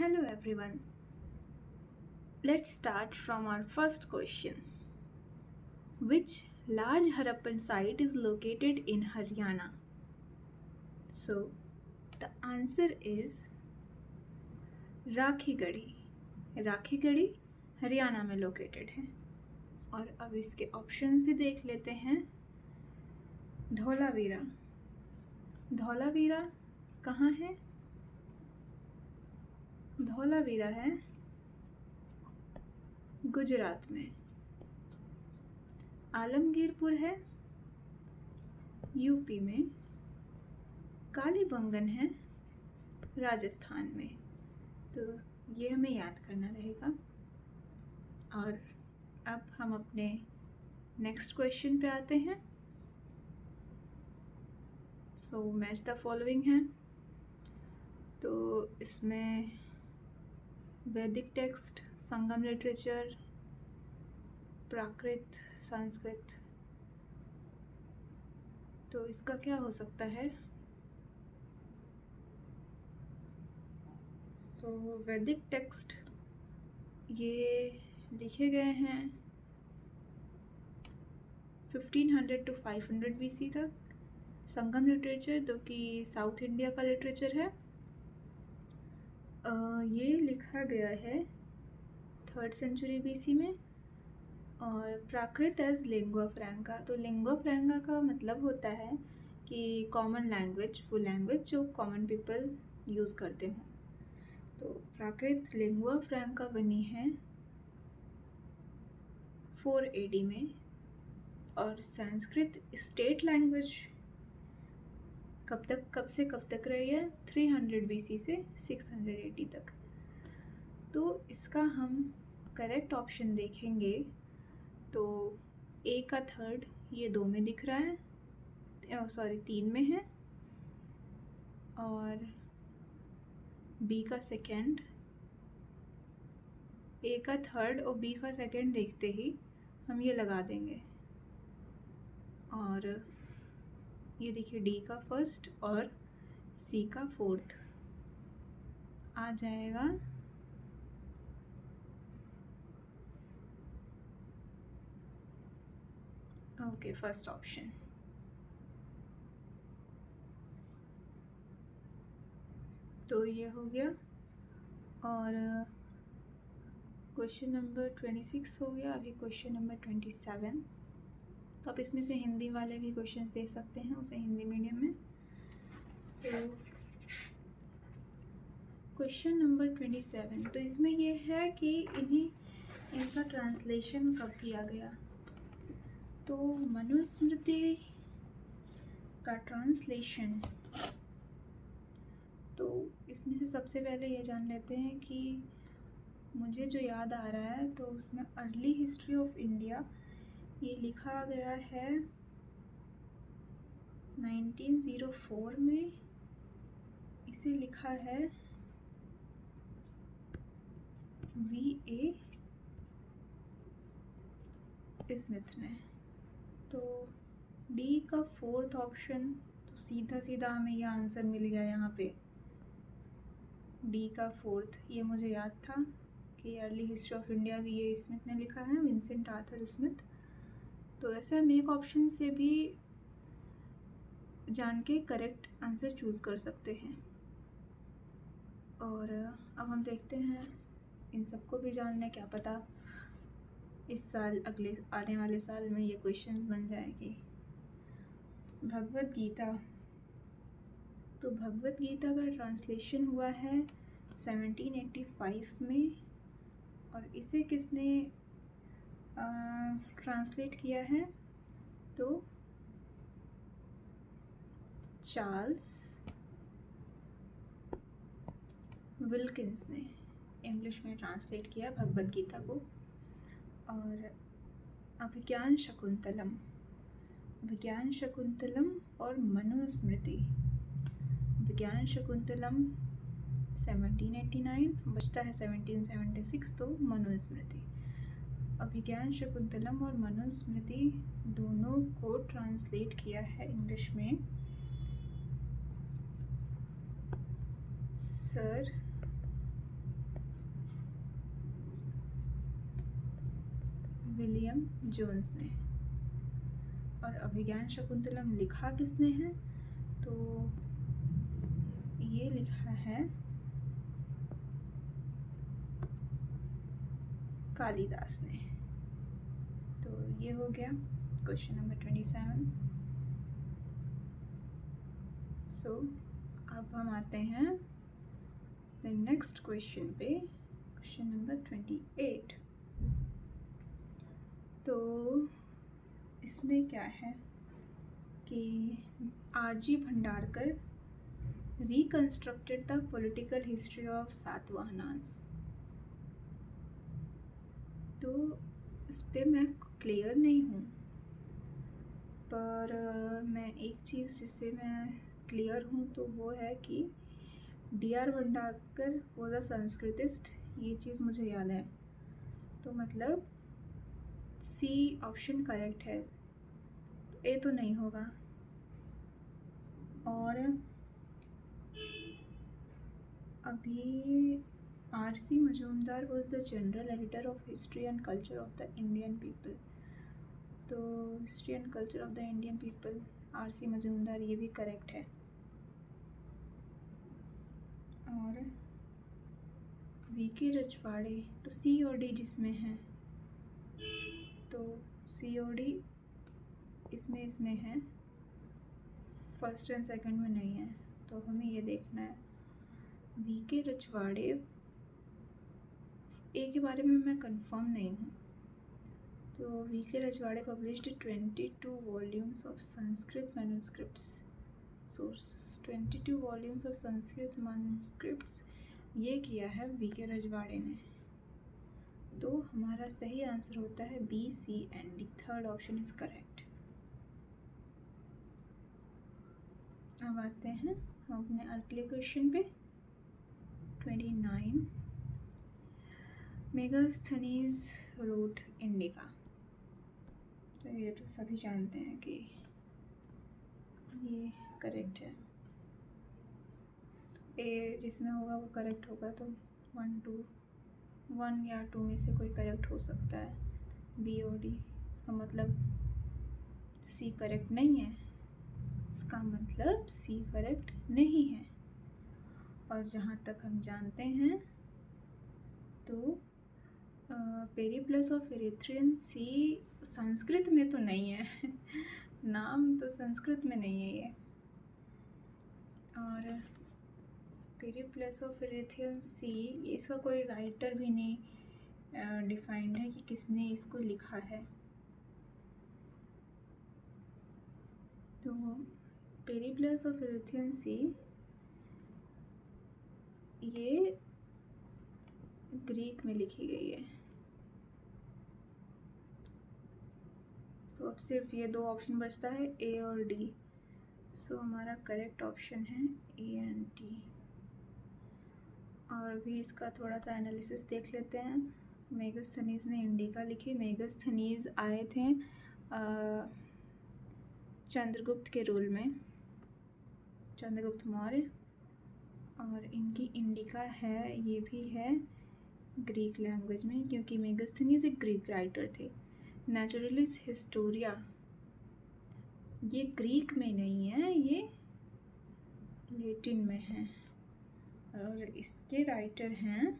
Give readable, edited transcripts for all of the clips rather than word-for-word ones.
Hello everyone. Let's start from our first question. Which large Harappan site is located in Haryana? So the answer is Rakhigarhi. Rakhigarhi Haryana में located है। और अब इसके options भी देख लेते हैं। धौलावीरा। धौलावीरा कहाँ है? धौलावीरा है गुजरात में। आलमगीरपुर है यूपी में। कालीबंगन है राजस्थान में। तो ये हमें याद करना रहेगा। और अब हम अपने नेक्स्ट क्वेश्चन पे आते हैं। सो मैच द फॉलोइंग है। तो इसमें वैदिक टेक्स्ट, संगम लिटरेचर, प्राकृत, संस्कृत। तो इसका क्या हो सकता है? सो वैदिक टेक्स्ट ये लिखे गए हैं 1500 to 500 BC तक। संगम लिटरेचर जो कि साउथ इंडिया का लिटरेचर है, ये लिखा गया है 3rd century BC में। और प्राकृत एज लिंगुआ फ्रैंका। तो लिंगुआ फ्रैंका का मतलब होता है कि कॉमन लैंग्वेज, वो लैंग्वेज जो कॉमन पीपल यूज़ करते हों। तो प्राकृत लिंगुआ फ्रैंका बनी है 4 AD में। और संस्कृत स्टेट लैंग्वेज कब से कब तक रही है? 300 BC से 600 AD तक। तो इसका हम करेक्ट ऑप्शन देखेंगे तो ए का 3rd ये 2 में दिख रहा है, सॉरी 3 में है। और बी का 2nd, ए का 3rd और बी का 2nd देखते ही हम ये लगा देंगे। और ये देखिए डी का 1st और सी का 4th आ जाएगा। Okay, first option. तो ये हो गया। और क्वेश्चन नंबर 26 हो गया। अभी क्वेश्चन नंबर 27। तो आप इसमें से हिंदी वाले भी क्वेश्चंस दे सकते हैं उसे हिंदी मीडियम में। तो क्वेश्चन नंबर 27, तो इसमें ये है कि इनका ट्रांसलेशन कब किया गया। तो मनुस्मृति का ट्रांसलेशन, तो इसमें से सबसे पहले ये जान लेते हैं कि मुझे जो याद आ रहा है तो उसमें अर्ली हिस्ट्री ऑफ इंडिया ये लिखा गया है 1904 में। इसे लिखा है V.A. स्मिथ ने। तो डी का 4th ऑप्शन, तो सीधा सीधा हमें यह आंसर मिल गया यहाँ पे। डी का 4th ये मुझे याद था कि early history of India V.A. Smith ने लिखा है, विंसेंट आर्थर स्मिथ। तो ऐसे हम एक ऑप्शन से भी जान के करेक्ट आंसर चूज़ कर सकते हैं। और अब हम देखते हैं इन सबको भी जानना, क्या पता इस साल, अगले आने वाले साल में ये क्वेश्चंस बन जाएगी। भगवत गीता। तो भगवत गीता का ट्रांसलेशन हुआ है 1785 में। और इसे किसने ट्रांसलेट किया है? तो चार्ल्स विल्किंस ने इंग्लिश में ट्रांसलेट किया भगवत गीता को। और अभिज्ञान शकुंतलम, विज्ञान शकुंतलम और मनुस्मृति। विज्ञान शकुंतलम 1789, बचता है 1776, तो मनुस्मृति। अभिज्ञान शकुंतलम और मनुस्मृति दोनों को ट्रांसलेट किया है इंग्लिश में सर विलियम जोन्स ने। और अभिज्ञान शकुंतलम लिखा किसने है? तो ये लिखा है कालिदास ने। तो ये हो गया क्वेश्चन नंबर 27। सो अब हम आते हैं नेक्स्ट क्वेश्चन पे, क्वेश्चन नंबर 28। तो इसमें क्या है कि RG Bhandarkar reconstructed the political history of Satavahanas. तो इस पर मैं क्लियर नहीं हूँ, पर मैं एक चीज़ जिससे मैं क्लियर हूँ तो वो है कि DR Bhandarkar was a Sanskritist. ये चीज़ मुझे याद है। तो मतलब C ऑप्शन करेक्ट है, A तो नहीं होगा। और अभी RC Majumdar was the general editor of history and culture of the Indian people. तो history and culture of the Indian people, RC Majumdar, ये भी करेक्ट है। और VK रजवाड़े, तो C और D जिसमें है, तो C और D इसमें है, फर्स्ट एंड सेकंड में नहीं है। तो हमें ये देखना है। VK रजवाड़े, A के बारे में मैं कंफर्म नहीं हूँ। तो VK Rajwade published 22 volumes of Sanskrit manuscripts. Source 22 volumes of Sanskrit manuscripts, ये किया है VK रजवाड़े ने। तो हमारा सही आंसर होता है B, C and D। Third option is correct. अब आते हैं हम अपने अगले क्वेश्चन पे, 29। Megasthenes wrote Indica. तो ये तो सभी जानते हैं कि ये करेक्ट है। A जिसमें होगा वो करेक्ट होगा, तो 1 या 2 में से कोई करेक्ट हो सकता है, B और D। इसका मतलब C करेक्ट नहीं है, इसका मतलब C करेक्ट नहीं है। और जहाँ तक हम जानते हैं तो पेरिप्लस ऑफ एरिथ्रियन सी संस्कृत में तो नहीं है नाम तो संस्कृत में नहीं है ये। और पेरिप्लस ऑफ एरिथ्रियन सी, इसका कोई राइटर भी नहीं डिफाइंड है कि किसने इसको लिखा है। तो पेरिप्लस ऑफ एरिथ्रियन सी ये ग्रीक में लिखी गई है। तो अब सिर्फ ये 2 ऑप्शन बचता है, A और D। सो हमारा करेक्ट ऑप्शन है A एंड D। और भी इसका थोड़ा सा एनालिसिस देख लेते हैं। मेगास्थनीज ने इंडिका लिखी। मेगास्थनीज आए थे चंद्रगुप्त के रूल में, चंद्रगुप्त मौर्य। और इनकी इंडिका है, ये भी है ग्रीक लैंग्वेज में, क्योंकि मेगास्थनीज एक ग्रीक राइटर थे। नेचुरलिस हिस्टोरिया ये ग्रीक में नहीं है, ये लैटिन में है। और इसके राइटर हैं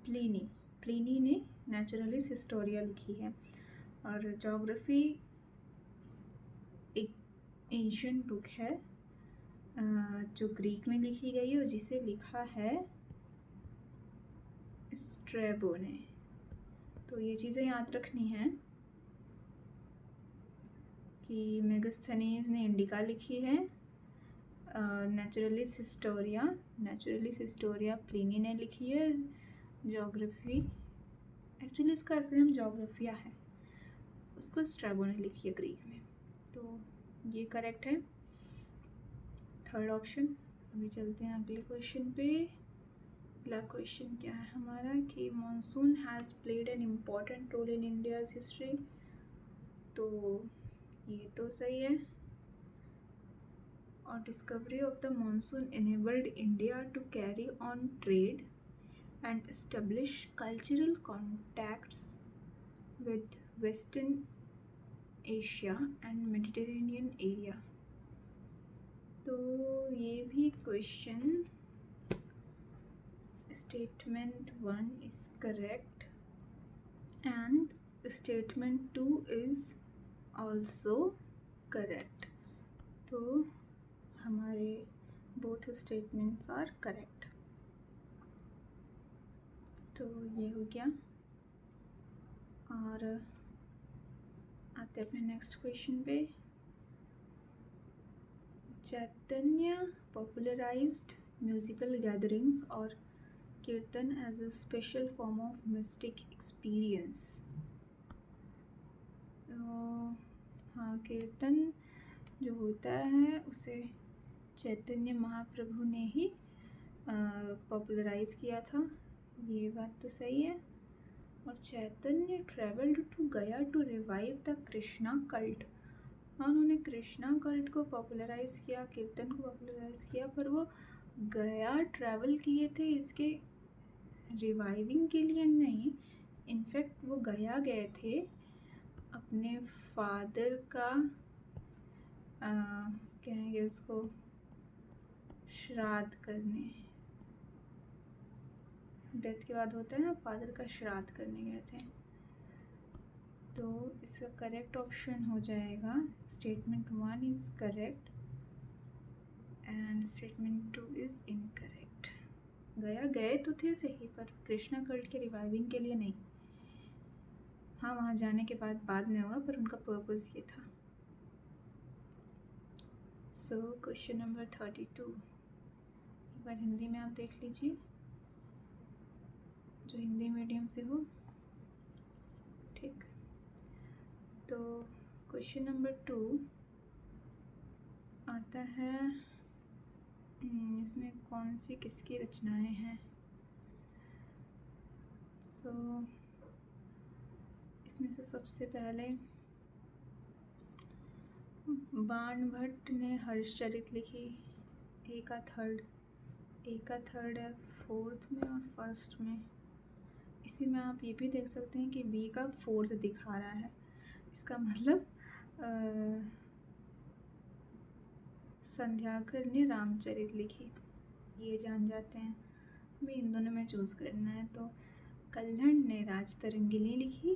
प्लिनी। प्लिनी ने नेचुरलिस हिस्टोरिया लिखी है। और ज्योग्राफी एक एंशिएंट बुक है जो ग्रीक में लिखी गई है और जिसे लिखा है स्ट्रैबो ने। तो ये चीज़ें याद रखनी है कि मेगास्थनीज ने इंडिका लिखी है, नेचुरलिस हिस्टोरिया प्लिनी ने लिखी है। ज्योग्राफी, एक्चुअली इसका असली नाम ज्योग्राफिया है, उसको स्ट्रैबो ने लिखी है ग्रीक में। तो ये करेक्ट है, थर्ड ऑप्शन। अभी चलते हैं अगले क्वेश्चन पे। अगला क्वेश्चन क्या है हमारा कि monsoon has played an important role in India's history. तो ये तो सही है। और discovery of the monsoon enabled India to carry on trade and establish cultural contacts with Western Asia and Mediterranean area. तो ये भी question, statement 1 is correct and statement 2 is also correct. तो हमारे both statements are correct. तो ये हो गया और आते अपने नेक्स्ट क्वेश्चन पे। चैतन्य popularized musical gatherings और कीर्तन as a special form of mystic experience। तो हाँ, कीर्तन जो होता है उसे चैतन्य महाप्रभु ने ही पॉपुलराइज किया था, ये बात तो सही है। और Chaitanya travelled to Gaya to revive the Krishna cult. हाँ, उन्होंने कृष्णा कल्ट को पॉपुलराइज किया, कीर्तन को पॉपुलराइज किया, पर वो गया ट्रैवल किए थे इसके रिवाइविंग के लिए नहीं। इनफैक्ट वो गया गए थे अपने फादर का कहेंगे उसको श्राद्ध करने। डेथ के बाद होता है ना, फादर का श्राद्ध करने गए थे। तो इसका करेक्ट ऑप्शन हो जाएगा statement 1 is correct and statement 2 is incorrect. गया गए तो थे सही, पर कृष्णा कल्ट के रिवाइविंग के लिए नहीं। हाँ, वहाँ जाने के बाद में हुआ, पर उनका पर्पस ये था। सो क्वेश्चन नंबर 32 एक बार हिंदी में आप देख लीजिए, जो हिंदी मीडियम से हो। ठीक, तो क्वेश्चन नंबर 2 आता है, इसमें कौन सी किसकी रचनाएं हैं। सो इसमें से सबसे पहले बाणभट्ट ने हर्षचरित लिखी, ए का थर्ड है, फोर्थ में और फर्स्ट में। इसी में आप ये भी देख सकते हैं कि बी का फोर्थ दिखा रहा है, इसका मतलब संध्याकर ने रामचरित लिखी, ये जान जाते हैं। हमें इन दोनों में चूज़ करना है। तो कल्हण ने राजतरंगिणी लिखी,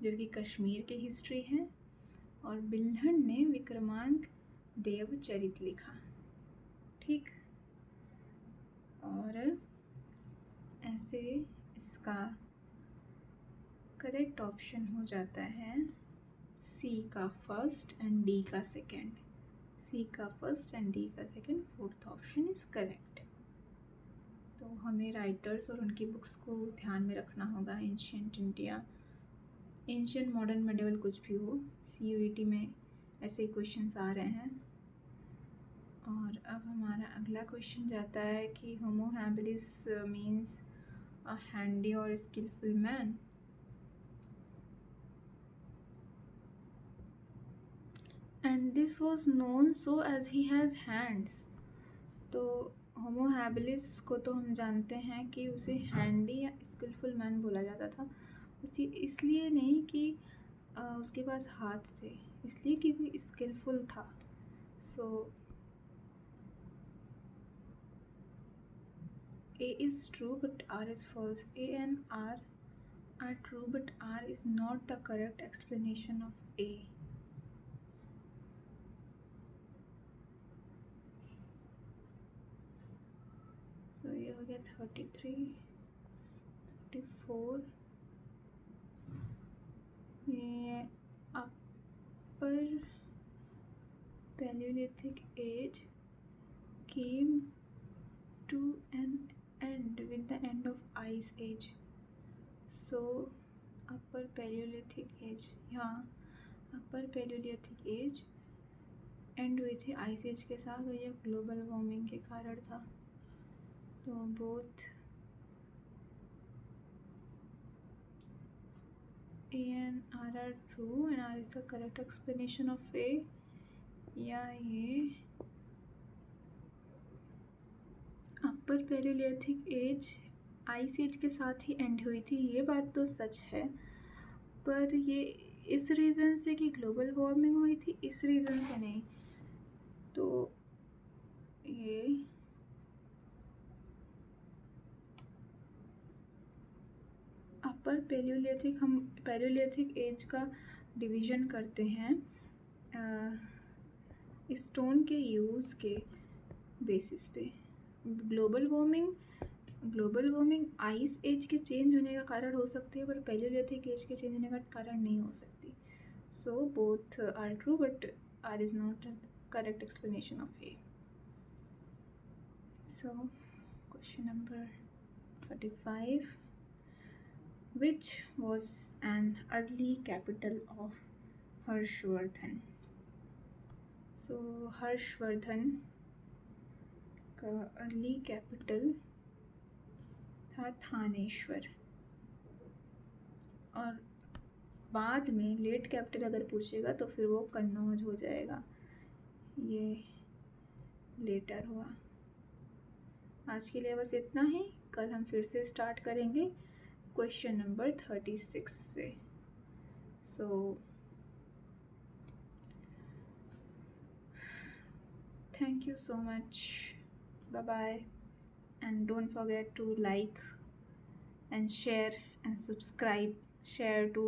जो कि कश्मीर की हिस्ट्री है, और बिल्हण ने विक्रमांक देवचरित लिखा। ठीक, और ऐसे इसका करेक्ट ऑप्शन हो जाता है सी का फर्स्ट एंड डी का सेकंड। सी का फर्स्ट एंड डी का second, fourth option is correct. तो हमें राइटर्स और उनकी बुक्स को ध्यान में रखना होगा। Ancient India, ancient modern medieval, कुछ भी हो, CUET में ऐसे क्वेश्चंस आ रहे हैं। और अब हमारा अगला क्वेश्चन जाता है कि homo habilis means a handy और skilful man. And this was known so as he has hands. तो होमो हैबिलिस को तो हम जानते हैं कि उसे हैंडी या स्किलफुल मैन बोला जाता था, इसलिए नहीं कि उसके पास हाथ थे, इसलिए कि वो स्किलफुल था। सो A is true but R is false. A and R are true but R is not the correct explanation of A. So ये हो गया 33, 34। ये upper Paleolithic age came to an end with the end of Ice Age. So upper Paleolithic age, यहाँ upper Paleolithic age and हुई थी ice age के साथ, और यह ग्लोबल वार्मिंग के कारण था। तो both A and R are true and R is the correct explanation of A, या ये upper palaeolithic age ice age के साथ ही एंड हुई थी, ये बात तो सच है। पर ये इस रीज़न से कि ग्लोबल वार्मिंग हुई थी, इस रीज़न से नहीं। तो ये अपर पैलियोलिथिक, हम पैलियोलिथिक एज का डिवीज़न करते हैं स्टोन के यूज़ के बेसिस पे। ग्लोबल वार्मिंग आइस एज के चेंज होने का कारण हो सकती है, पर पैलियोलिथिक एज के चेंज होने का कारण नहीं हो सकती। So both are true, but R is not a correct explanation of A. So question number 45, which was an early capital of Harshavardhana? So Harshavardhana का अर्ली कैपिटल था थानेश्वर, और बाद में लेट कैपिटल अगर पूछेगा तो फिर वो कन्नौज हो जाएगा। ये लेटर हुआ। आज के लिए बस इतना ही। कल हम फिर से स्टार्ट करेंगे क्वेश्चन नंबर 36 से। सो thank you so much. Bye bye, and don't forget to like and share and subscribe. Share to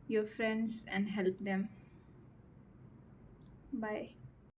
your friends and help them. Bye.